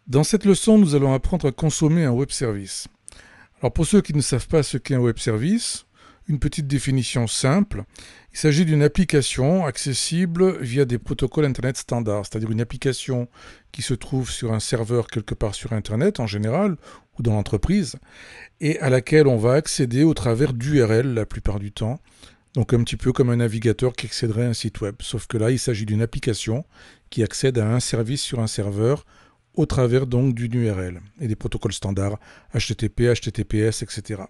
Dans cette leçon, nous allons apprendre à consommer un web service. Alors pour ceux qui ne savent pas ce qu'est un web service, une petite définition simple, il s'agit d'une application accessible via des protocoles Internet standards, c'est-à-dire une application qui se trouve sur un serveur quelque part sur Internet en général, ou dans l'entreprise, et à laquelle on va accéder au travers d'URL la plupart du temps, donc un petit peu comme un navigateur qui accéderait à un site web, sauf que là il s'agit d'une application qui accède à un service sur un serveur au travers donc d'une URL et des protocoles standards HTTP, HTTPS, etc.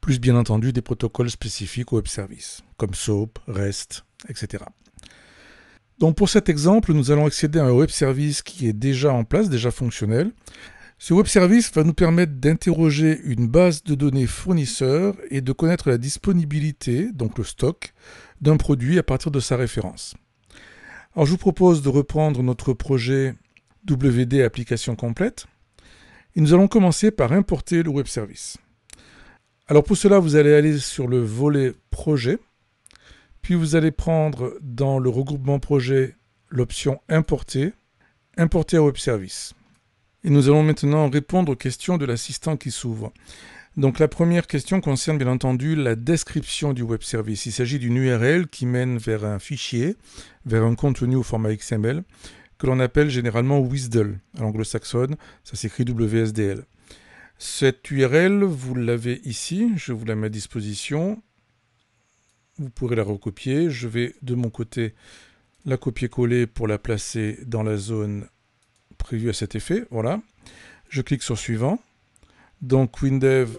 Plus bien entendu des protocoles spécifiques au web service, comme SOAP, REST, etc. Donc pour cet exemple, nous allons accéder à un web service qui est déjà en place, déjà fonctionnel. Ce web service va nous permettre d'interroger une base de données fournisseur et de connaître la disponibilité, donc le stock, d'un produit à partir de sa référence. Alors je vous propose de reprendre notre projet WD application complète et nous allons commencer par importer le web service. Alors pour cela, vous allez aller sur le volet projet, puis vous allez prendre dans le regroupement projet l'option importer, importer un web service. Et nous allons maintenant répondre aux questions de l'assistant qui s'ouvre. Donc la première question concerne bien entendu la description du web service. Il s'agit d'une URL qui mène vers un fichier, vers un contenu au format XML, que l'on appelle généralement WSDL. À l'anglo-saxonne, ça s'écrit WSDL. Cette URL, vous l'avez ici, je vous la mets à disposition. Vous pourrez la recopier. Je vais de mon côté la copier-coller pour la placer dans la zone prévue à cet effet. Voilà. Je clique sur suivant. Donc WinDev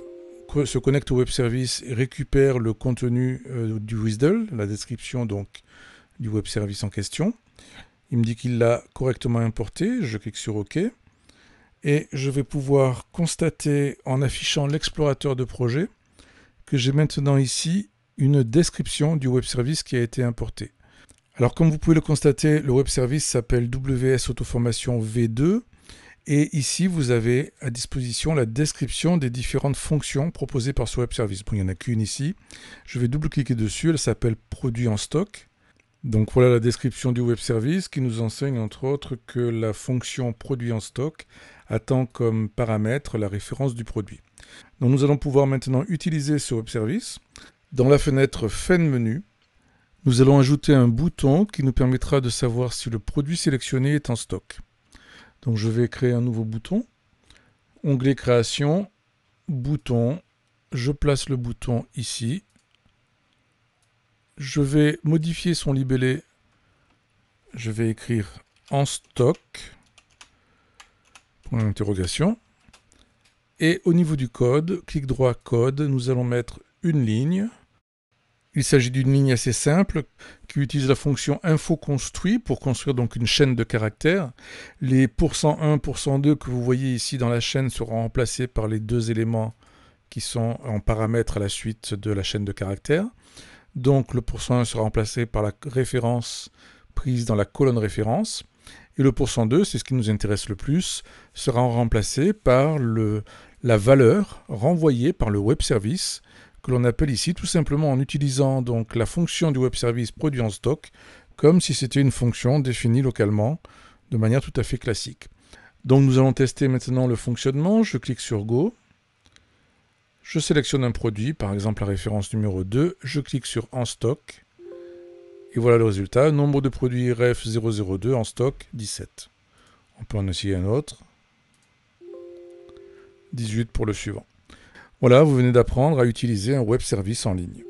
se connecte au web service et récupère le contenu du WSDL, la description donc du web service en question. Il me dit qu'il l'a correctement importé. Je clique sur OK. Et je vais pouvoir constater en affichant l'explorateur de projet que j'ai maintenant ici une description du web service qui a été importé. Alors comme vous pouvez le constater, le web service s'appelle WS Autoformation V2 et ici vous avez à disposition la description des différentes fonctions proposées par ce web service. Bon, il n'y en a qu'une ici. Je vais double-cliquer dessus, elle s'appelle Produit en stock. Donc voilà la description du web service qui nous enseigne entre autres que la fonction Produit en stock attend comme paramètre la référence du produit. Donc nous allons pouvoir maintenant utiliser ce web service. Dans la fenêtre Fin de menu, nous allons ajouter un bouton qui nous permettra de savoir si le produit sélectionné est en stock. Donc je vais créer un nouveau bouton. Onglet Création, bouton. Je place le bouton ici. Je vais modifier son libellé. Je vais écrire en stock. Point d'interrogation. Et au niveau du code, clic droit code, nous allons mettre une ligne. Il s'agit d'une ligne assez simple qui utilise la fonction InfoConstruit pour construire donc une chaîne de caractères. Les %1, %2 que vous voyez ici dans la chaîne seront remplacés par les deux éléments qui sont en paramètre à la suite de la chaîne de caractères. Donc le %1 sera remplacé par la référence prise dans la colonne référence. Et le %2, c'est ce qui nous intéresse le plus, sera remplacé par la valeur renvoyée par le web service que l'on appelle ici tout simplement en utilisant donc la fonction du web service produit en stock comme si c'était une fonction définie localement de manière tout à fait classique. Donc nous allons tester maintenant le fonctionnement. Je clique sur Go. Je sélectionne un produit, par exemple la référence numéro 2. Je clique sur En stock. Et voilà le résultat. Nombre de produits ref 002 en stock 17. On peut en essayer un autre. 18 pour le suivant. Voilà, vous venez d'apprendre à utiliser un web service en ligne.